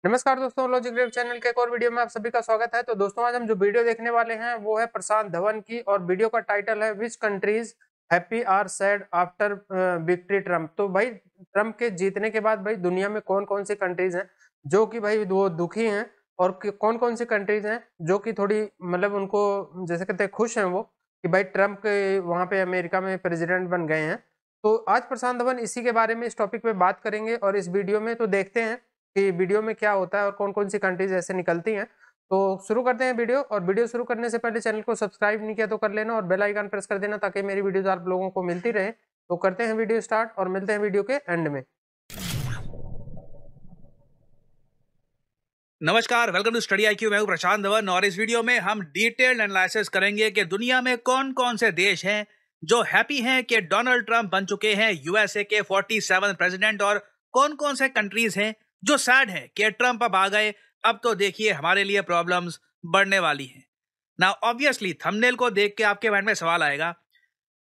नमस्कार दोस्तों, logic web channel के एक और वीडियो में आप सभी का स्वागत है। तो दोस्तों, आज हम जो वीडियो देखने वाले हैं वो है प्रशांत धवन की, और वीडियो का टाइटल है which countries happy or sad after victory Trump. तो भाई, ट्रम्प के जीतने के बाद भाई दुनिया में कौन कौन सी कंट्रीज हैं जो कि भाई वो दुखी हैं, और कौन कौन सी कंट्रीज हैं जो कि थोड़ी मतलब उनको जैसे कहते हैं खुश हैं वो कि भाई ट्रम्प के वहां पे अमेरिका में प्रेसिडेंट बन गए हैं। तो आज प्रशांत धवन इसी के बारे में इस टॉपिक पे बात करेंगे, और इस वीडियो में तो देखते हैं कि वीडियो में क्या होता है और कौन कौन सी कंट्रीज ऐसे निकलती हैं। तो शुरू करते हैं वीडियो, और वीडियो शुरू करने से पहले चैनल को सब्सक्राइब नहीं किया तो कर लेना और बेल आइकन प्रेस कर देना ताकि मेरी वीडियोस आप लोगों को मिलती रहे। तो करते हैं वीडियो स्टार्ट और मिलते हैं वीडियो के एंड में। नमस्कार, वेलकम टू स्टडी आईक्यू। मैं हूं प्रशांत धवन और इस वीडियो में हम डिटेल्ड एनालिसिस करेंगे कि दुनिया में कौन कौन से देश हैं जो हैप्पी हैं कि डोनाल्ड ट्रंप बन चुके हैं यूएसए के 47 प्रेसिडेंट, और कौन कौन से कंट्रीज हैं जो सैड हैं कि ट्रंप अब आ गए। अब तो देखिए हमारे लिए प्रॉब्लम्स बढ़ने वाली हैं ना। ऑब्वियसली थंबनेल को देख के आपके माइंड में सवाल आएगा,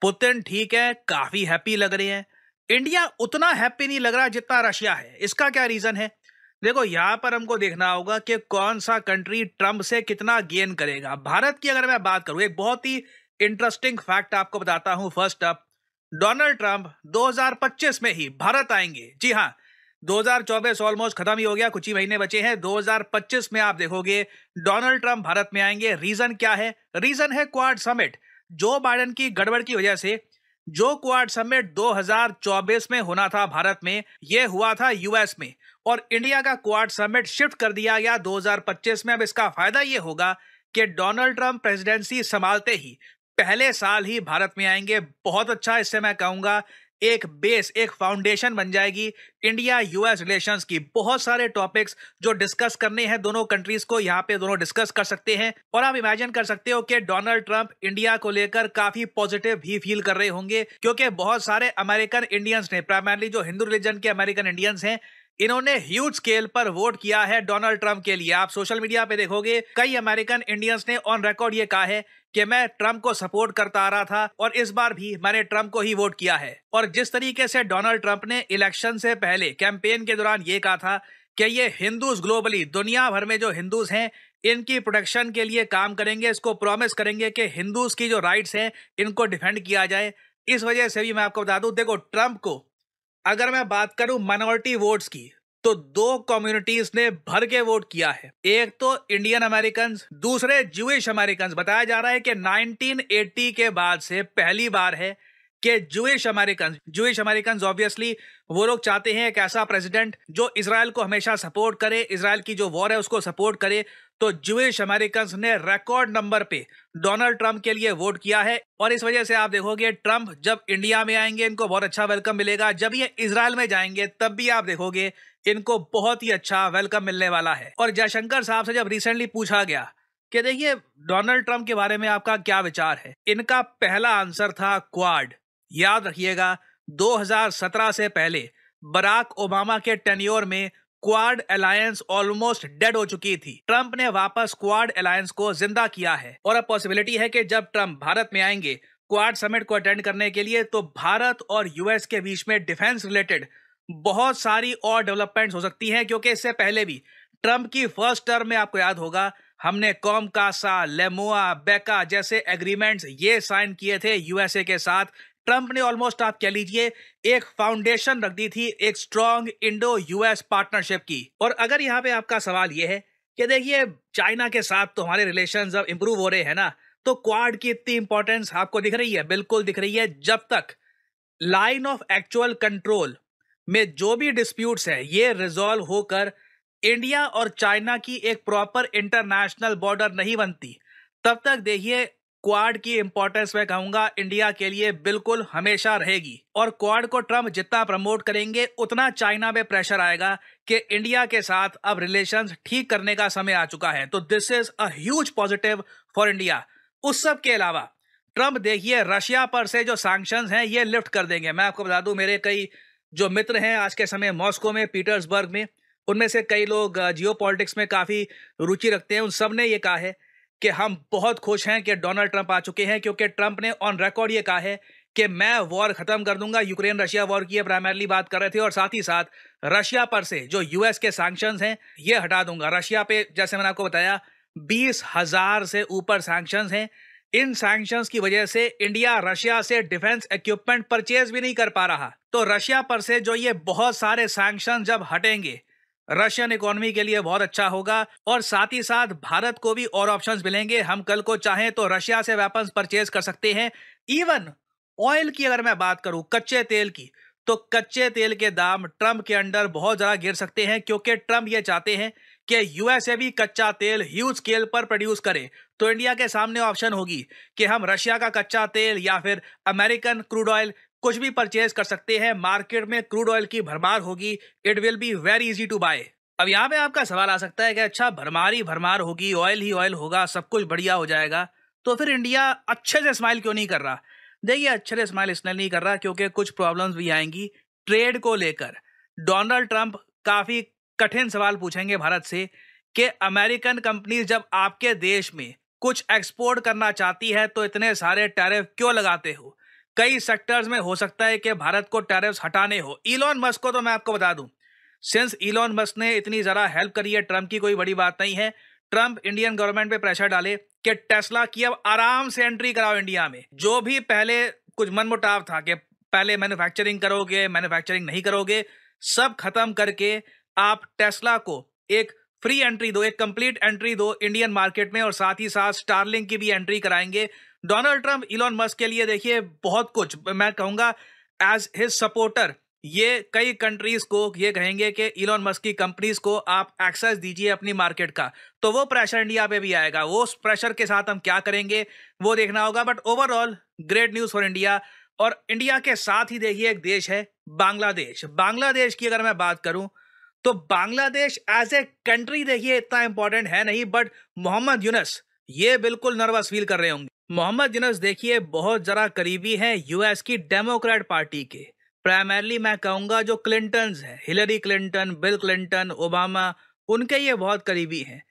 पुतिन ठीक है, काफी हैप्पी लग रहे हैं, इंडिया उतना हैप्पी नहीं लग रहा जितना रशिया है। इसका क्या रीजन है? देखो, यहां पर हमको देखना होगा कि कौन सा कंट्री ट्रंप से कितना गेन करेगा। भारत की अगर मैं बात करूं, एक बहुत ही इंटरेस्टिंग फैक्ट आपको बताता हूं। फर्स्ट अप, डोनाल्ड ट्रंप 2025 में ही भारत आएंगे। जी हां, 2024 ऑलमोस्ट खत्म ही हो गया, कुछ ही महीने बचे हैं। 2025 में आप देखोगे डोनाल्ड ट्रंप भारत में आएंगे। रीजन क्या है? रीजन है क्वाड समिट। जो बाइडेन की गड़बड़ की वजह से जो क्वाड समिट 2024 में होना था भारत में, यह हुआ था यूएस में, और इंडिया का क्वाड समिट शिफ्ट कर दिया गया 2025 में। अब इसका फायदा यह होगा कि डोनाल्ड ट्रंप प्रेसिडेंसी संभालते ही पहले साल ही भारत में आएंगे। बहुत अच्छा, इससे मैं कहूंगा एक बेस, एक फाउंडेशन बन जाएगी इंडिया यूएस रिलेशंस की। बहुत सारे टॉपिक्स जो डिस्कस करने हैं दोनों कंट्रीज को, यहाँ पे दोनों डिस्कस कर सकते हैं। और आप इमेजिन कर सकते हो कि डोनाल्ड ट्रंप इंडिया को लेकर काफी पॉजिटिव भी फील कर रहे होंगे, क्योंकि बहुत सारे अमेरिकन इंडियंस ने, प्राइमरली जो हिंदू रिलीजन के अमेरिकन इंडियंस हैं, इन्होंने ह्यूज स्केल पर वोट किया है डोनाल्ड ट्रंप के लिए। आप सोशल मीडिया पे देखोगे कई अमेरिकन इंडियंस ने ऑन रिकॉर्ड ये कहा है कि मैं ट्रंप को सपोर्ट करता आ रहा था और इस बार भी मैंने ट्रंप को ही वोट किया है। और जिस तरीके से डोनाल्ड ट्रंप ने इलेक्शन से पहले कैंपेन के दौरान ये कहा था कि ये हिंदूज ग्लोबली, दुनिया भर में जो हिंदूज हैं, इनकी प्रोटेक्शन के लिए काम करेंगे, इसको प्रॉमिस करेंगे कि हिंदूज की जो राइट्स हैं इनको डिफेंड किया जाए। इस वजह से भी मैं आपको बता दूं, देखो ट्रंप को अगर मैं बात करूं माइनॉरिटी वोट्स की, तो दो कम्युनिटीज ने भर के वोट किया है। एक तो इंडियन अमेरिकन, दूसरे ज्यूइश अमेरिकन। बताया जा रहा है कि 1980 के बाद से पहली बार है कि ज्यूइश अमेरिकन ऑब्वियसली वो लोग चाहते हैं एक ऐसा प्रेसिडेंट जो इजराइल को हमेशा सपोर्ट करे, इजराइल की जो वॉर है उसको सपोर्ट करे। तो ज्यूइश अमेरिकन ने रिकॉर्ड नंबर पे डोनाल्ड ट्रंप के लिए वोट किया है, और इस वजह से आप देखोगे ट्रंप जब इंडिया में आएंगे इनको बहुत अच्छा वेलकम मिलेगा। जब ये इजराइल में जाएंगे तब भी आप देखोगे इनको बहुत ही अच्छा वेलकम मिलने वाला है। और जयशंकर साहब से जब रिसेंटली पूछा गया कि देखिए डोनाल्ड ट्रंप के बारे में आपका क्या विचार है, इनका पहला आंसर था क्वाड। याद रखिएगा, 2017 से पहले बराक ओबामा के टेन्योर में क्वाड अलायंस ऑलमोस्ट डेड हो चुकी थी। ट्रंप ने वापस क्वाड अलायंस को जिंदा किया है, और अब पॉसिबिलिटी है कि जब ट्रंप भारत में आएंगे क्वाड समिट को अटेंड करने के लिए, तो भारत और यूएस के बीच में डिफेंस रिलेटेड बहुत सारी और डेवलपमेंट्स हो सकती हैं। क्योंकि इससे पहले भी ट्रंप की फर्स्ट टर्म में आपको याद होगा हमने कॉमकासा, लेमुआ, बेका जैसे एग्रीमेंट्स ये साइन किए थे यूएसए के साथ। ट्रंप ने ऑलमोस्ट आप कह लीजिए एक फाउंडेशन रख दी थी एक स्ट्रॉन्ग इंडो यूएस पार्टनरशिप की। और अगर यहाँ पे आपका सवाल यह है कि देखिए चाइना के साथ तो हमारे रिलेशंस अब इंप्रूव हो रहे हैं ना, तो क्वाड की इतनी इंपॉर्टेंस आपको दिख रही है? बिल्कुल दिख रही है। जब तक लाइन ऑफ एक्चुअल कंट्रोल में जो भी डिस्प्यूट्स है ये रिजॉल्व होकर इंडिया और चाइना की एक प्रॉपर इंटरनेशनल बॉर्डर नहीं बनती, तब तक देखिए क्वाड की इंपॉर्टेंस मैं कहूंगा इंडिया के लिए बिल्कुल हमेशा रहेगी। और क्वाड को ट्रंप जितना प्रमोट करेंगे उतना चाइना पे प्रेशर आएगा कि इंडिया के साथ अब रिलेशंस ठीक करने का समय आ चुका है। तो this is a huge positive for India. उस सब के अलावा ट्रंप देखिए रशिया पर से जो सैंक्शंस हैं ये लिफ्ट कर देंगे। मैं आपको बता दूं, मेरे कई जो मित्र हैं आज के समय मॉस्को में, पीटर्सबर्ग में, उनमें से कई लोग जियो पॉलिटिक्स में काफी रुचि रखते हैं। उन सब ने ये कहा है कि हम बहुत खुश हैं कि डोनाल्ड ट्रंप आ चुके हैं, क्योंकि ट्रंप ने ऑन रिकॉर्ड ये कहा है कि मैं वॉर खत्म कर दूंगा, यूक्रेन रशिया वॉर की प्राइमरली बात कर रहे थे, और साथ ही साथ रशिया पर से जो यूएस के सैंक्शंस हैं ये हटा दूंगा। रशिया पे जैसे मैंने आपको बताया 20,000 से ऊपर सैंक्शंस हैं। इन सैंक्शंस की वजह से इंडिया रशिया से डिफेंस इक्विपमेंट परचेज भी नहीं कर पा रहा। तो रशिया पर से जो ये बहुत सारे सैंक्शन जब हटेंगे, रशियन इकोनॉमी के लिए बहुत अच्छा होगा, और साथ ही साथ भारत को भी और ऑप्शंस मिलेंगे। हम कल को चाहें तो रशिया से वेपन्स परचेज कर सकते हैं। इवन ऑयल की अगर मैं बात करूं, कच्चे तेल की, तो कच्चे तेल के दाम ट्रंप के अंडर बहुत ज्यादा गिर सकते हैं, क्योंकि ट्रंप ये चाहते हैं कि यूएसए भी कच्चा तेल ह्यूज स्केल पर प्रोड्यूस करे। तो इंडिया के सामने ऑप्शन होगी कि हम रशिया का कच्चा तेल या फिर अमेरिकन क्रूड ऑयल कुछ भी परचेज कर सकते हैं। मार्केट में क्रूड ऑयल की भरमार होगी। It will be very easy to buy. अब यहाँ पे आपका सवाल आ सकता है कि अच्छा, भरमार ही भरमार होगी, ऑयल ही ऑयल होगा, सब कुछ बढ़िया हो जाएगा, तो फिर इंडिया अच्छे से स्माइल क्यों नहीं कर रहा? देखिए, अच्छे से स्माइल इसलिए नहीं कर रहा क्योंकि कुछ प्रॉब्लम्स भी आएंगी ट्रेड को लेकर। डोनाल्ड ट्रंप काफी कठिन सवाल पूछेंगे भारत से कि अमेरिकन कंपनीज जब आपके देश में कुछ एक्सपोर्ट करना चाहती है तो इतने सारे टैरिफ क्यों लगाते हो? कई सेक्टर्स में हो सकता है कि भारत को टैरिफ्स हटाने हो। इलॉन मस्क को तो मैं आपको बता दूं, सिंस इलॉन मस्क ने इतनी ज़्यादा हेल्प करी है ट्रंप की, कोई बड़ी बात नहीं है। ट्रंप इंडियन गवर्नमेंट पे प्रेशर डाले कि टेस्ला की अब आराम से एंट्री कराओ इंडिया में। जो भी पहले कुछ मनमुटाव था कि पहले मैन्युफैक्चरिंग करोगे, मैन्युफैक्चरिंग नहीं करोगे, सब खत्म करके आप टेस्ला को एक फ्री एंट्री दो, एक कंप्लीट एंट्री दो इंडियन मार्केट में, और साथ ही साथ स्टारलिंक की भी एंट्री कराएंगे। डोनाल्ड ट्रंप इलॉन मस्क के लिए देखिए बहुत कुछ, मैं कहूंगा एज हिज सपोर्टर ये कई कंट्रीज को ये कहेंगे कि इलॉन मस्क की कंपनीज को आप एक्सेस दीजिए अपनी मार्केट का, तो वो प्रेशर इंडिया पे भी आएगा। वो उस प्रेशर के साथ हम क्या करेंगे वो देखना होगा। But overall great news for India. और इंडिया के साथ ही देखिए एक देश है बांग्लादेश। बांग्लादेश की अगर मैं बात करूं तो बांग्लादेश एज ए कंट्री देखिए इतना इंपॉर्टेंट है नहीं, बट मोहम्मद यूनुस ये बिल्कुल नर्वस फील कर रहे होंगे। मोहम्मद यूनुस देखिए बहुत जरा करीबी है यूएस की डेमोक्रेट पार्टी के। प्राइमरली मैं कहूंगा जो क्लिंटन है, Hillary Clinton, bill Clinton, Obama, उनके ये बहुत करीबी हैं।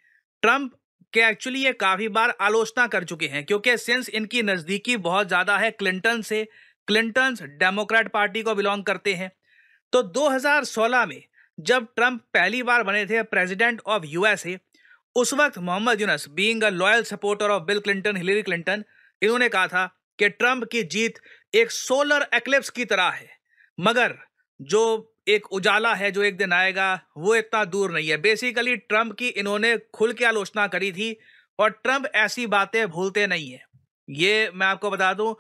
ट्रंप के एक्चुअली ये काफी बार आलोचना कर चुके हैं, क्योंकि सिंस इनकी नजदीकी बहुत ज्यादा है क्लिंटन से, क्लिंटन डेमोक्रेट पार्टी को बिलोंग करते हैं। तो 2016 में जब ट्रंप पहली बार बने थे प्रेसिडेंट ऑफ यूएसए, उस वक्त Mohammad Yunus being a loyal supporter of Bill Clinton, Hillary Clinton, इन्होंने कहा था कि ट्रंप की जीत एक सोलर एक्लिप्स की तरह है, मगर जो एक उजाला है जो एक दिन आएगा वो इतना दूर नहीं है। बेसिकली ट्रंप की इन्होंने खुल के आलोचना करी थी, और ट्रंप ऐसी बातें भूलते नहीं है, ये मैं आपको बता दूं।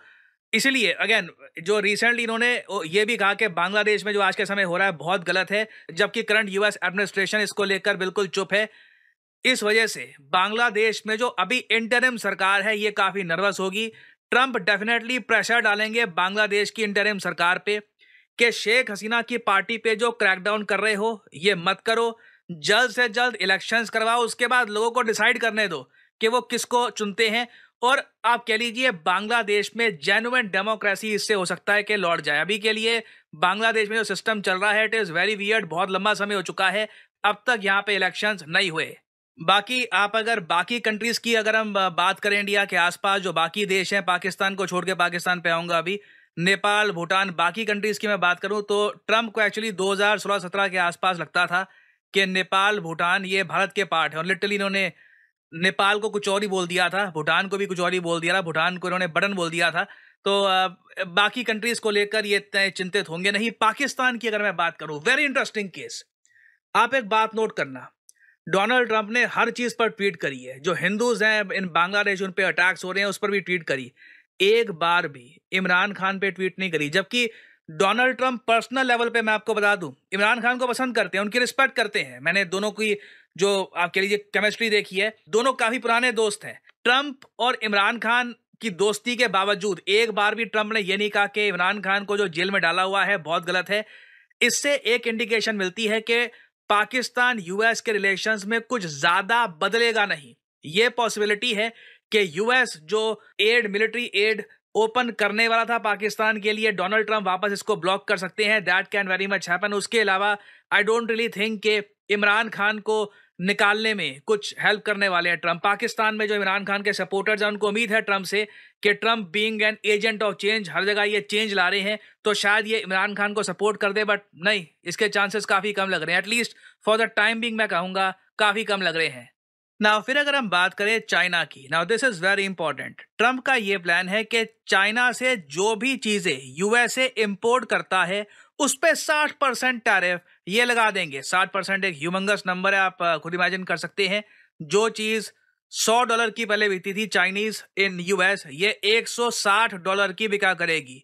इसलिए अगेन जो रिसेंटली इन्होंने ये भी कहा कि बांग्लादेश में जो आज के समय हो रहा है बहुत गलत है, जबकि करंट यूएस एडमिनिस्ट्रेशन इसको लेकर बिल्कुल चुप है। इस वजह से बांग्लादेश में जो अभी इंटरिम सरकार है ये काफी नर्वस होगी। ट्रंप डेफिनेटली प्रेशर डालेंगे बांग्लादेश की इंटरिम सरकार पे कि शेख हसीना की पार्टी पे जो क्रैकडाउन कर रहे हो ये मत करो, जल्द से जल्द इलेक्शंस करवाओ, उसके बाद लोगों को डिसाइड करने दो कि वो किसको चुनते हैं, और आप कह लीजिए बांग्लादेश में जेन्युइन डेमोक्रेसी इससे हो सकता है कि लौट जाए। अभी के लिए बांग्लादेश में जो सिस्टम चल रहा है इट इज वेरी वियर्ड, बहुत लंबा समय हो चुका है, अब तक यहाँ पे इलेक्शंस नहीं हुए। बाकी आप अगर बाकी कंट्रीज की अगर हम बात करें, इंडिया के आसपास जो बाकी देश हैं, पाकिस्तान को छोड़ के, पाकिस्तान पे आऊंगा अभी, नेपाल, भूटान, बाकी कंट्रीज की मैं बात करूं तो ट्रंप को एक्चुअली 2016-17 के आसपास लगता था कि नेपाल, भूटान ये भारत के पार्ट है, और लिटरली इन्होंने नेपाल को कुछ और ही बोल दिया था, भूटान को भी कुछ और ही बोल दिया था, भूटान को इन्होंने बटन बोल दिया था। तो बाकी कंट्रीज को लेकर ये इतने चिंतित होंगे नहीं। पाकिस्तान की अगर मैं बात करूं, वेरी इंटरेस्टिंग केस। आप एक बात नोट करना, डोनाल्ड ट्रंप ने हर चीज पर ट्वीट करी है, जो हिंदूज हैं इन बांग्लादेश उन पे अटैक्स हो रहे हैं उस पर भी ट्वीट करी, एक बार भी इमरान खान पे ट्वीट नहीं करी। जबकि डोनाल्ड ट्रंप पर्सनल लेवल पे मैं आपको बता दूं इमरान खान को पसंद करते हैं, उनकी रिस्पेक्ट करते हैं। मैंने दोनों की जो आप कह लीजिए केमिस्ट्री देखी है, दोनों काफी पुराने दोस्त हैं। ट्रंप और इमरान खान की दोस्ती के बावजूद एक बार भी ट्रंप ने यह नहीं कहा कि इमरान खान को जो जेल में डाला हुआ है बहुत गलत है। इससे एक इंडिकेशन मिलती है कि पाकिस्तान यूएस के रिलेशंस में कुछ ज्यादा बदलेगा नहीं। यह पॉसिबिलिटी है कि यूएस जो एड, मिलिट्री एड ओपन करने वाला था पाकिस्तान के लिए, डोनाल्ड ट्रंप वापस इसको ब्लॉक कर सकते हैं। That can very much happen. उसके अलावा आई डोंट रियली थिंक कि इमरान खान को निकालने में कुछ हेल्प करने वाले हैं ट्रम्प। पाकिस्तान में जो इमरान खान के सपोर्टर्स हैं उनको उम्मीद है ट्रम्प से कि Trump being an agent of change, हर जगह ये चेंज ला रहे हैं, तो शायद ये इमरान खान को सपोर्ट कर दे, बट नहीं, इसके चांसेस काफ़ी कम लग रहे हैं। At least for the time being मैं कहूँगा काफ़ी कम लग रहे हैं। नाउ फिर अगर हम बात करें चाइना की, now this is very important. Trump का ये प्लान है कि चाइना से जो भी चीजें यूएसए इंपोर्ट करता है उस पे 60% टैरिफ ये लगा देंगे। 60% एक ह्यूमंगस नंबर है, आप खुद इमेजिन कर सकते हैं। जो चीज $100 की पहले बिकती थी चाइनीज इन यूएस, ये $160 की बिका करेगी।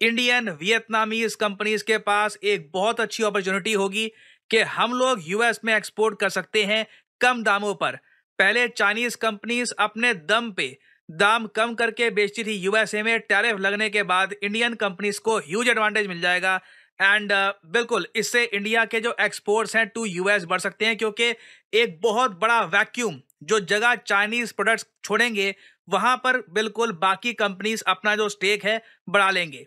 इंडियन वियतनामीज कंपनीज के पास एक बहुत अच्छी अपॉर्चुनिटी होगी कि हम लोग यूएस में एक्सपोर्ट कर सकते हैं कम दामों पर। पहले चाइनीज कंपनीज अपने दम पे दाम कम करके बेचती थी यूएसए में, टैरिफ लगने के बाद इंडियन कंपनीज को ह्यूज एडवांटेज मिल जाएगा। एंड बिल्कुल इससे इंडिया के जो एक्सपोर्ट्स हैं टू यूएस बढ़ सकते हैं, क्योंकि एक बहुत बड़ा वैक्यूम जो जगह चाइनीज प्रोडक्ट्स छोड़ेंगे वहां पर बिल्कुल बाकी कंपनीज अपना जो स्टेक है बढ़ा लेंगे।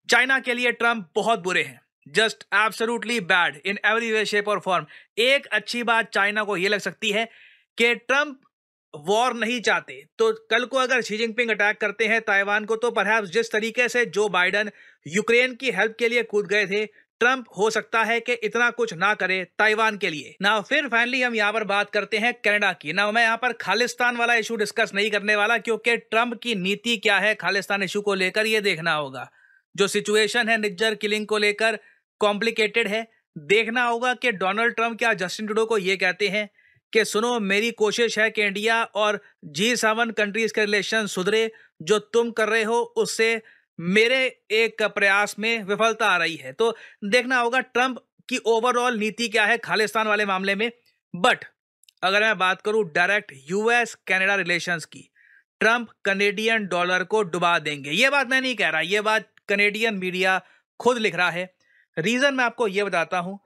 चाइना के लिए ट्रम्प बहुत बुरे हैं, just absolutely bad in every way shape और फॉर्म। एक अच्छी बात चाइना को यह लग सकती है कि ट्रम्प वॉर नहीं चाहते, तो कल को अगर शी जिनपिंग अटैक करते हैं ताइवान को, तो परहैप्स जिस तरीके से जो बाइडन यूक्रेन की हेल्प के लिए कूद गए थे, ट्रम्प हो सकता है कि इतना कुछ ना करे ताइवान के लिए। ना फिर फाइनली हम यहाँ पर बात करते हैं कनाडा की। ना मैं यहाँ पर खालिस्तान वाला इशू डिस्कस नहीं करने वाला, क्योंकि ट्रम्प की नीति क्या है खालिस्तान इशू को लेकर ये देखना होगा। जो सिचुएशन है निज्जर किलिंग को लेकर कॉम्प्लिकेटेड है। देखना होगा कि डोनाल्ड ट्रम्प क्या जस्टिन ट्रूडो को ये कहते हैं कि सुनो, मेरी कोशिश है कि इंडिया और G7 कंट्रीज के रिलेशन सुधरे, जो तुम कर रहे हो उससे मेरे एक प्रयास में विफलता आ रही है। तो देखना होगा ट्रम्प की ओवरऑल नीति क्या है खालिस्तान वाले मामले में। बट अगर मैं बात करूं डायरेक्ट यूएस कनाडा रिलेशंस की, ट्रम्प कनेडियन डॉलर को डुबा देंगे। ये बात मैं नहीं कह रहा, ये बात कनेडियन मीडिया खुद लिख रहा है। रीजन मैं आपको ये बताता हूं।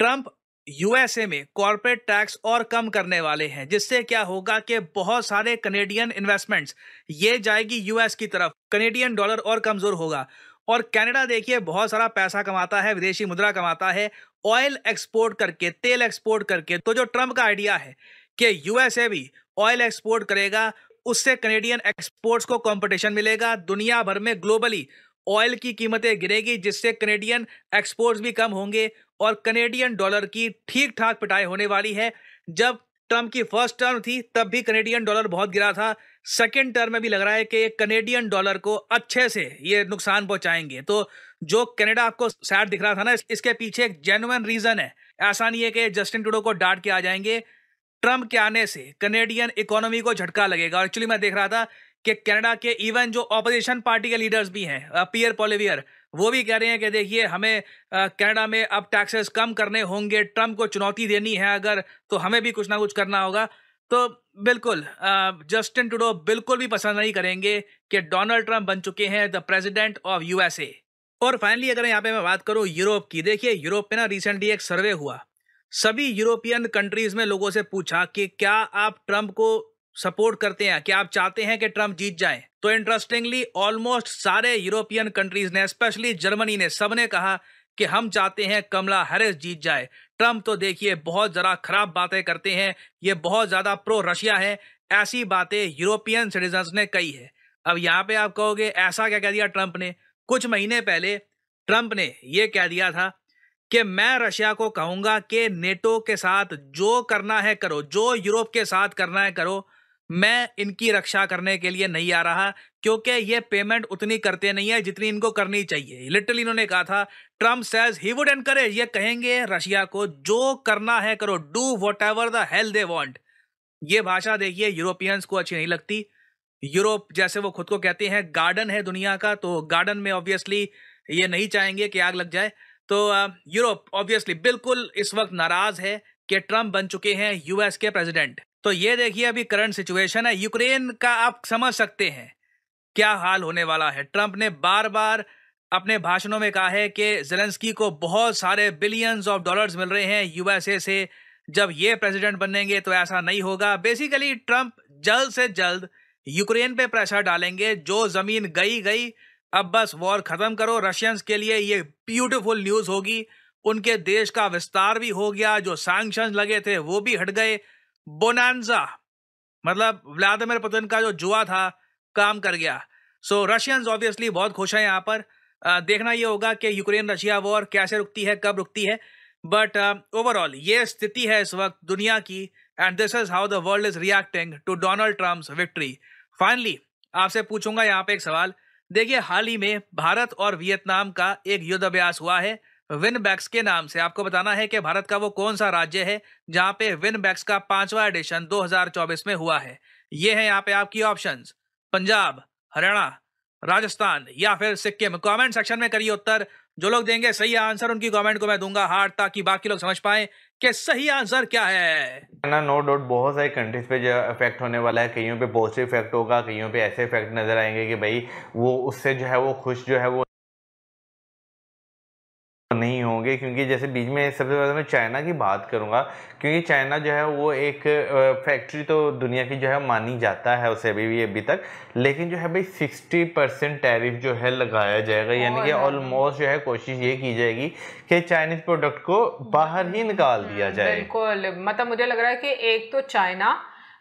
ट्रम्प यूएसए में कॉर्पोरेट टैक्स और कम करने वाले हैं, जिससे क्या होगा कि बहुत सारे कनेडियन इन्वेस्टमेंट्स ये जाएगी यूएस की तरफ, कनेडियन डॉलर और कमजोर होगा। और कनाडा देखिए बहुत सारा पैसा कमाता है, विदेशी मुद्रा कमाता है ऑयल एक्सपोर्ट करके, तेल एक्सपोर्ट करके। तो जो ट्रम्प का आइडिया है कि यूएसए भी ऑयल एक्सपोर्ट करेगा, उससे कनेडियन एक्सपोर्ट्स को कंपटीशन मिलेगा। दुनिया भर में ग्लोबली ऑयल की कीमतें गिरेगी, जिससे कनेडियन एक्सपोर्ट्स भी कम होंगे और कनेडियन डॉलर की ठीक ठाक पिटाई होने वाली है। जब ट्रम्प की फर्स्ट टर्म थी तब भी कनेडियन डॉलर बहुत गिरा था। सेकेंड टर्म में भी लग रहा है कि कनेडियन डॉलर को अच्छे से ये नुकसान पहुंचाएंगे। तो जो कनाडा आपको सैड दिख रहा था ना, इसके पीछे एक जेन्युइन रीजन है। ऐसा नहीं है कि जस्टिन ट्रूडो को डांट के आ जाएंगे। ट्रम्प के आने से कनेडियन इकोनॉमी को झटका लगेगा। और एक्चुअली मैं देख रहा था कि कनाडा के इवन जो ऑपोजिशन पार्टी के लीडर्स भी हैं, पियर पोलिवियर, वो भी कह रहे हैं कि देखिए हमें कनाडा में अब टैक्सेस कम करने होंगे, ट्रम्प को चुनौती देनी है अगर, तो हमें भी कुछ ना कुछ करना होगा। तो बिल्कुल जस्टिन ट्रूडो बिल्कुल भी पसंद नहीं करेंगे कि डोनाल्ड ट्रम्प बन चुके हैं द प्रेसिडेंट ऑफ यूएसए। और फाइनली अगर यहाँ पे मैं बात करूँ यूरोप की, देखिए यूरोप में ना रिसेंटली एक सर्वे हुआ। सभी यूरोपियन कंट्रीज में लोगों से पूछा कि क्या आप ट्रम्प को सपोर्ट करते हैं, क्या आप चाहते हैं कि ट्रम्प जीत जाए। तो इंटरेस्टिंगली ऑलमोस्ट सारे यूरोपियन कंट्रीज ने, स्पेशली जर्मनी ने, सबने कहा कि हम चाहते हैं कमला हैरिस जीत जाए। ट्रम्प तो देखिए बहुत जरा खराब बातें करते हैं, ये बहुत ज्यादा प्रो रशिया है, ऐसी बातें यूरोपियन सिटीजन्स ने कही है। अब यहाँ पे आप कहोगे ऐसा क्या कह दिया ट्रम्प ने। कुछ महीने पहले ट्रम्प ने यह कह दिया था कि मैं रशिया को कहूंगा कि नेटो के साथ जो करना है करो, जो यूरोप के साथ करना है करो, मैं इनकी रक्षा करने के लिए नहीं आ रहा, क्योंकि ये पेमेंट उतनी करते नहीं है जितनी इनको करनी चाहिए। लिटरली इन्होंने कहा था, Trump says he would encourage, ये कहेंगे रशिया को जो करना है करो, do whatever the hell they want. ये भाषा देखिए यूरोपियंस को अच्छी नहीं लगती। यूरोप जैसे वो खुद को कहते हैं गार्डन है दुनिया का, तो गार्डन में ऑब्वियसली ये नहीं चाहेंगे कि आग लग जाए। तो यूरोप ऑब्वियसली बिल्कुल इस वक्त नाराज है कि ट्रम्प बन चुके हैं यूएस के प्रेसिडेंट। तो ये देखिए अभी करंट सिचुएशन है यूक्रेन का, आप समझ सकते हैं क्या हाल होने वाला है। ट्रम्प ने बार बार अपने भाषणों में कहा है कि जेलेंस्की को बहुत सारे बिलियंस ऑफ डॉलर्स मिल रहे हैं यूएसए से, जब ये प्रेसिडेंट बनेंगे तो ऐसा नहीं होगा। बेसिकली ट्रम्प जल्द से जल्द यूक्रेन पे प्रेशर डालेंगे, जो जमीन गई गई, अब बस वॉर खत्म करो। रशियंस के लिए ये ब्यूटीफुल न्यूज होगी, उनके देश का विस्तार भी हो गया, जो सैंक्शंस लगे थे वो भी हट गए। बोनांजा मतलब व्लादिमीर पुतिन का जो जुआ था काम कर गया। सो रशियंस ऑब्वियसली बहुत खुश हैं यहाँ पर। देखना ये होगा कि यूक्रेन रशिया वॉर कैसे रुकती है, कब रुकती है। बट ओवरऑल ये स्थिति है इस वक्त दुनिया की, and this is how the world is reacting to Donald Trump's victory. Finally आपसे पूछूंगा यहाँ पे एक सवाल। देखिए, हाल ही में भारत और वियतनाम का एक युद्ध अभ्यास हुआ है विनबैक्स के नाम से। आपको बताना है कि भारत का वो कौन सा राज्य है जहां पे विनबैक्स का 5वां एडिशन 2024 में हुआ है। ये है यहाँ पे आपकी ऑप्शंस: पंजाब, हरियाणा, राजस्थान या फिर सिक्किम। कमेंट सेक्शन में करिए उत्तर। जो लोग देंगे सही आंसर उनकी कमेंट को मैं दूंगा हार्ट, ताकि बाकी लोग समझ पाएं कि सही आंसर क्या है ना। नो डाउट बहुत सारी कंट्रीज पे जो इफेक्ट होने वाला है, कईयों पे पॉजिटिव इफेक्ट होगा, कईयों पे ऐसे इफेक्ट नजर आएंगे कि भाई वो उससे जो है वो खुश जो है वो नहीं होंगे। क्योंकि जैसे बीच में सबसे पहले मैं चाइना की बात करूंगा, क्योंकि चाइना जो है वो एक फैक्ट्री तो दुनिया की जो है मानी जाता है उसे अभी तक, लेकिन जो है भाई 60% टैरिफ जो है लगाया जाएगा। यानी कि ऑलमोस्ट जो है कोशिश ये की जाएगी कि चाइनीज प्रोडक्ट को बाहर ही निकाल दिया जाए। बिल्कुल, मतलब मुझे लग रहा है कि एक तो चाइना,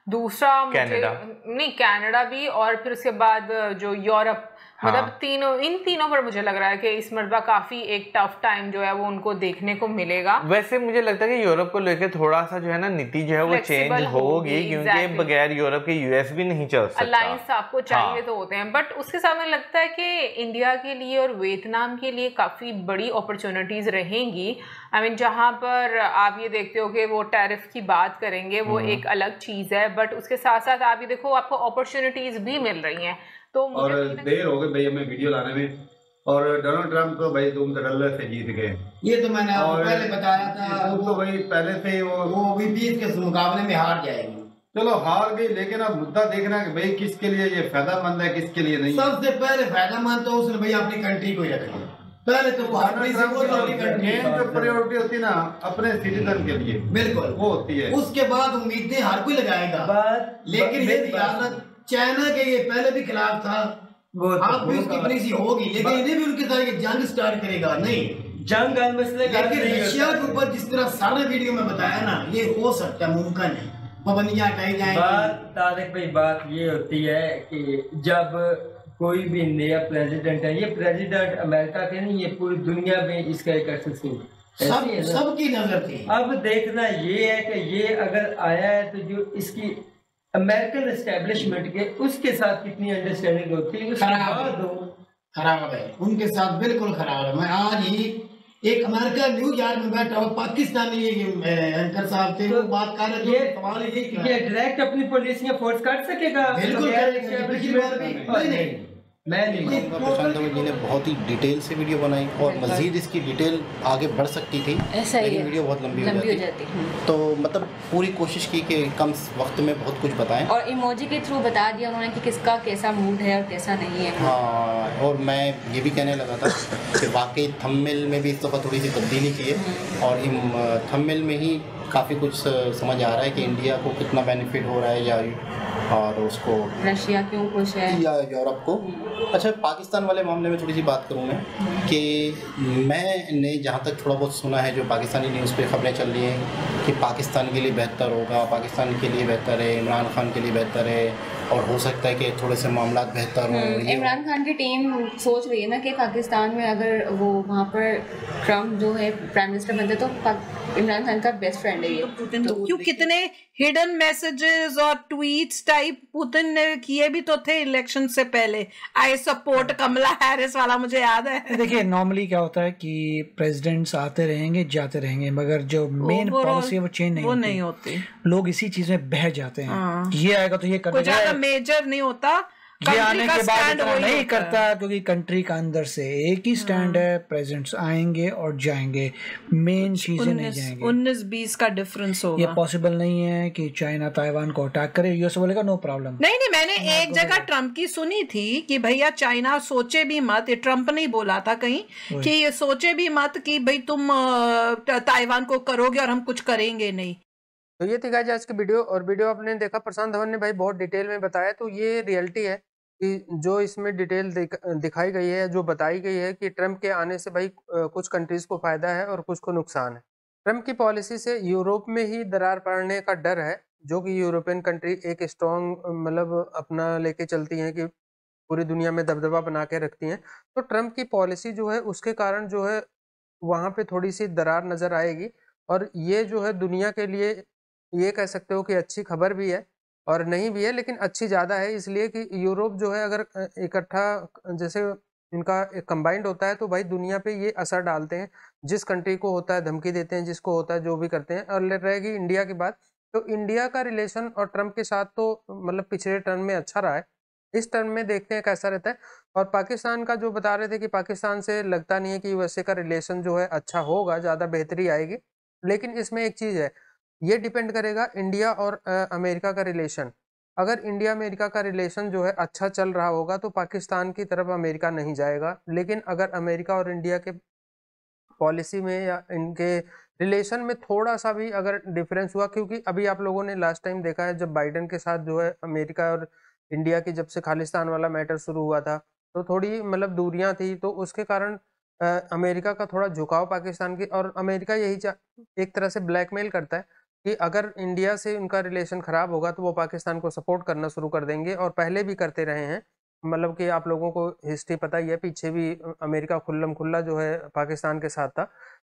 दूसरा कनाडा भी, और फिर उसके बाद जो यूरोप, मतलब इन तीनों पर मुझे लग रहा है कि इस मरतबा काफी एक टफ टाइम जो है वो उनको देखने को मिलेगा। वैसे मुझे लगता है कि यूरोप को लेकर थोड़ा सा जो है ना नीति जो है वो चेंज होगी, क्योंकि बगैर यूरोप के यूएस भी नहीं चल सकता। अलायंस आपको चाहिए तो होते हैं, बट उसके साथ मुझे लगता है कि इंडिया के लिए और वियतनाम के लिए काफी बड़ी अपॉर्चुनिटीज रहेंगी। आई मीन जहाँ पर आप ये देखते हो कि वो टैरिफ की बात करेंगे वो एक अलग चीज है, बट उसके साथ साथ आप ये देखो आपको अपॉर्चुनिटीज भी मिल रही हैं। तो और देर हो गई भाई हमें वीडियो लाने में, और डोनाल्ड ट्रम्प तो भाई धूम धड़ल्ले से जीत गए। ये तो मैंने आपको पहले बताया था, वो तो भाई पहले से वो VP के मुकाबले में हार जाएगी। चलो हार गई, लेकिन अब मुद्दा देखना कि भाई किसके लिए ये फायदेमंद है, किसके लिए नहीं। सबसे पहले फायदेमंद तो उसने भाई अपनी कंट्री को ही रखा। पहले तो प्रायोरिटी होती है ना अपने सिटीजन के लिए, बिल्कुल वो होती है। उसके बाद उम्मीदें हर कोई लगाएगा, लेकिन ये याद चाइना के ये पहले भी खिलाफ था, आप भी उसकी पॉलिसी होगी, लेकिन इन्हें भी उनके तरह जंग स्टार्ट करेगा नहीं, जंग मसले। लेकिन रशिया के ऊपर जिस तरह सारे वीडियो में बताया ना, ये हो सकता है, मुमकिन है, पाबंदियां हटाई जाएंगी। तारिक भाई बात ये होती है कि जब कोई भी नया प्रेसिडेंट है, ये प्रेसिडेंट अमेरिका के नहीं, ये पूरी दुनिया में इसका एक असर सबकी नजर थी। अब देखना ये है कि ये अगर आया है तो जो इसकी अमेरिकन एस्टेब्लिशमेंट के उसके साथ कितनी अंडरस्टैंडिंग होती है, खराब है उनके साथ, बिल्कुल खराब है। मैं आज ही एक अमेरिका न्यूज यार्ड में बैठा हुआ पाकिस्तानी एंकर साहब थे, वो बात कर रहे थे, सवाल ये डायरेक्ट अपनी पॉलिसियां फोर्स कर सकेगा, बिल्कुल नहीं। मैं नहीं, प्रशांत धवन जी ने बहुत ही डिटेल से वीडियो बनाई और मजीद इसकी डिटेल आगे बढ़ सकती थी, लेकिन वीडियो बहुत लंबी हो जाती। तो मतलब पूरी कोशिश की कि कम वक्त में बहुत कुछ बताएं, और इमोजी के थ्रू बता दिया उन्होंने कि किसका कैसा मूड है और कैसा नहीं है। हाँ, और मैं ये भी कहने लगा था कि वाकई थंबनेल में भी इस दफ़ा थोड़ी सी तब्दीली की है, और थंबनेल में ही काफ़ी कुछ समझ आ रहा है कि इंडिया को कितना बेनिफिट हो रहा है, या और उसको रशिया क्यों खुश है, या यूरोप को। अच्छा, पाकिस्तान वाले मामले में थोड़ी सी बात करूँ मैं, कि मैंने जहाँ तक थोड़ा बहुत सुना है, जो पाकिस्तानी न्यूज़ पे खबरें चल रही हैं कि पाकिस्तान के लिए बेहतर होगा, पाकिस्तान के लिए बेहतर है, इमरान खान के लिए बेहतर है, और हो सकता है कि थोड़े से मामला बेहतर हों। इमरान खान की टीम सोच रही है ना कि पाकिस्तान में अगर वो वहाँ पर ट्रम्प जो है प्राइम मिनिस्टर बनते तो इमरान खान का बेस्ट फ्रेंड है ये। तो क्यों कितने हिडन मैसेजेस और ट्वीट्स टाइप पुतिन ने किए भी तो थे इलेक्शन से पहले, आई सपोर्ट कमला हैरिस वाला, मुझे याद है। देखिए, नॉर्मली क्या होता है कि प्रेसिडेंट्स आते रहेंगे जाते रहेंगे, मगर जो मेन पॉलिसी है वो चेंज नहीं होती। लोग इसी चीज में बह जाते हैं, ये आएगा तो ये करना, मेजर नहीं होता, ये आने के बाद नहीं करता, क्योंकि कंट्री का अंदर से एक ही स्टैंड है, प्रेसिडेंट्स आएंगे और जाएंगे, मेन चीजें नहीं जाएंगे। 19-20 का डिफरेंस होगा। ये पॉसिबल नहीं है कि चाइना ताइवान को अटैक करे, यूएस बोलेगा नो प्रॉब्लम। नहीं, मैंने एक जगह ट्रम्प की सुनी थी कि भैया चाइना सोचे भी मत, ट्रम्प ने बोला था कहीं कि ये सोचे भी मत कि भाई तुम ताइवान को करोगे और हम कुछ करेंगे नहीं। तो ये थी गाइस आज की वीडियो, और वीडियो आपने देखा प्रशांत धवन ने भाई बहुत डिटेल में बताया, तो ये रियलिटी है कि जो इसमें डिटेल दिखाई गई है, जो बताई गई है कि ट्रंप के आने से भाई कुछ कंट्रीज को फायदा है और कुछ को नुकसान है। ट्रंप की पॉलिसी से यूरोप में ही दरार पड़ने का डर है, जो कि यूरोपियन कंट्री एक स्ट्रॉन्ग मतलब अपना लेके चलती हैं कि पूरी दुनिया में दबदबा बना के रखती हैं। तो ट्रंप की पॉलिसी जो है उसके कारण जो है वहाँ पे थोड़ी सी दरार नज़र आएगी, और ये जो है दुनिया के लिए ये कह सकते हो कि अच्छी खबर भी है और नहीं भी है, लेकिन अच्छी ज़्यादा है, इसलिए कि यूरोप जो है अगर इकट्ठा जैसे इनका कंबाइंड होता है तो भाई दुनिया पे ये असर डालते हैं। जिस कंट्री को होता है धमकी देते हैं, जिसको होता है जो भी करते हैं। और रहेगी इंडिया की बात, तो इंडिया का रिलेशन और ट्रंप के साथ तो मतलब पिछले टर्म में अच्छा रहा है, इस टर्म में देखते हैं कैसा रहता है। और पाकिस्तान का जो बता रहे थे कि पाकिस्तान से लगता नहीं है कि यूएसए का रिलेशन जो है अच्छा होगा, ज़्यादा बेहतरी आएगी। लेकिन इसमें एक चीज़ है, ये डिपेंड करेगा इंडिया और अमेरिका का रिलेशन। अगर इंडिया अमेरिका का रिलेशन जो है अच्छा चल रहा होगा तो पाकिस्तान की तरफ अमेरिका नहीं जाएगा। लेकिन अगर अमेरिका और इंडिया के पॉलिसी में या इनके रिलेशन में थोड़ा सा भी अगर डिफरेंस हुआ, क्योंकि अभी आप लोगों ने लास्ट टाइम देखा है जब बाइडेन के साथ जो है अमेरिका और इंडिया की जब से खालिस्तान वाला मैटर शुरू हुआ था तो थोड़ी मतलब दूरियां थी, तो उसके कारण अमेरिका का थोड़ा झुकाव पाकिस्तान की, और अमेरिका यही एक तरह से ब्लैकमेल करता है कि अगर इंडिया से उनका रिलेशन खराब होगा तो वो पाकिस्तान को सपोर्ट करना शुरू कर देंगे, और पहले भी करते रहे हैं। मतलब कि आप लोगों को हिस्ट्री पता ही है, पीछे भी अमेरिका खुल्लम खुल्ला जो है पाकिस्तान के साथ था।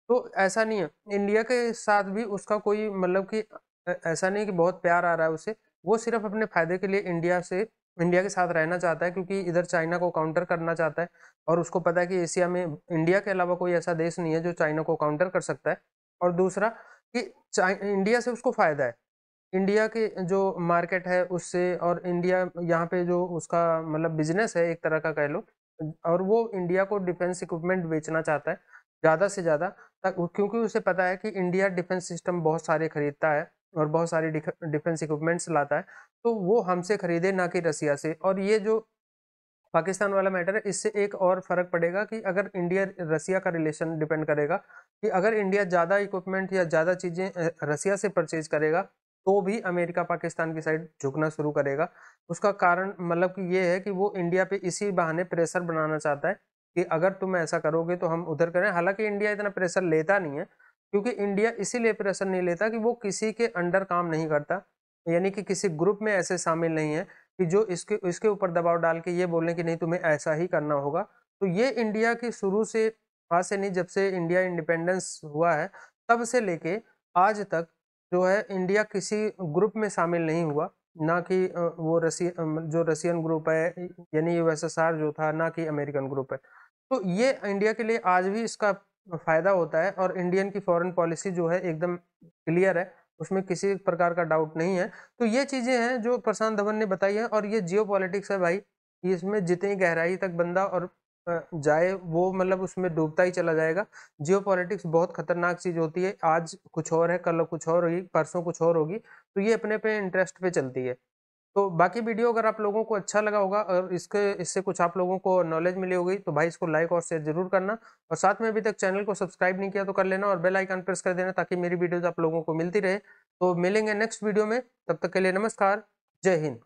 तो ऐसा नहीं है, इंडिया के साथ भी उसका कोई मतलब कि ऐसा नहीं कि बहुत प्यार आ रहा है उसे, वो सिर्फ अपने फायदे के लिए इंडिया के साथ रहना चाहता है, क्योंकि इधर चाइना को काउंटर करना चाहता है, और उसको पता है कि एशिया में इंडिया के अलावा कोई ऐसा देश नहीं है जो चाइना को काउंटर कर सकता है। और दूसरा कि इंडिया से उसको फायदा है, इंडिया के जो मार्केट है उससे, और इंडिया यहाँ पे जो उसका मतलब बिजनेस है एक तरह का कह लो, और वो इंडिया को डिफेंस इक्विपमेंट बेचना चाहता है ज़्यादा से ज़्यादा, क्योंकि उसे पता है कि इंडिया डिफेंस सिस्टम बहुत सारे खरीदता है और बहुत सारी डिफेंस इक्विपमेंट्स लाता है, तो वो हमसे खरीदे ना कि रसिया से। और ये जो पाकिस्तान वाला मैटर है, इससे एक और फर्क पड़ेगा कि अगर इंडिया रसिया का रिलेशन डिपेंड करेगा कि अगर इंडिया ज़्यादा इक्विपमेंट या ज़्यादा चीज़ें रसिया से परचेज करेगा तो भी अमेरिका पाकिस्तान की साइड झुकना शुरू करेगा। उसका कारण मतलब कि ये है कि वो इंडिया पे इसी बहाने प्रेशर बनाना चाहता है कि अगर तुम ऐसा करोगे तो हम उधर करें। हालांकि इंडिया इतना प्रेशर लेता नहीं है, क्योंकि इंडिया इसीलिए प्रेशर नहीं लेता कि वो किसी के अंडर काम नहीं करता, यानी कि किसी ग्रुप में ऐसे शामिल नहीं है कि जो इसके ऊपर दबाव डाल के ये बोलें कि नहीं तुम्हें ऐसा ही करना होगा। तो ये इंडिया की शुरू से, आज से नहीं, जब से इंडिया इंडिपेंडेंस हुआ है तब से लेके आज तक जो है इंडिया किसी ग्रुप में शामिल नहीं हुआ, ना कि वो जो रशियन ग्रुप है यानी यूएसएसआर जो था, ना कि अमेरिकन ग्रुप है। तो ये इंडिया के लिए आज भी इसका फायदा होता है, और इंडियन की फॉरेन पॉलिसी जो है एकदम क्लियर है, उसमें किसी प्रकार का डाउट नहीं है। तो ये चीज़ें हैं जो प्रशांत धवन ने बताई है, और ये जियोपॉलिटिक्स है भाई, इसमें जितनी गहराई तक बंदा और जाए वो मतलब उसमें डूबता ही चला जाएगा। जियोपॉलिटिक्स बहुत खतरनाक चीज़ होती है, आज कुछ और है, कल कुछ और होगी, परसों कुछ और होगी, तो ये अपने पे इंटरेस्ट पे चलती है। तो बाकी वीडियो अगर आप लोगों को अच्छा लगा होगा और इससे कुछ आप लोगों को नॉलेज मिली होगी तो भाई इसको लाइक और शेयर जरूर करना, और साथ में अभी तक चैनल को सब्सक्राइब नहीं किया तो कर लेना, और बेल आइकन प्रेस कर देना ताकि मेरी वीडियोज आप लोगों को मिलती रहे। तो मिलेंगे नेक्स्ट वीडियो में, तब तक के लिए नमस्कार, जय हिंद।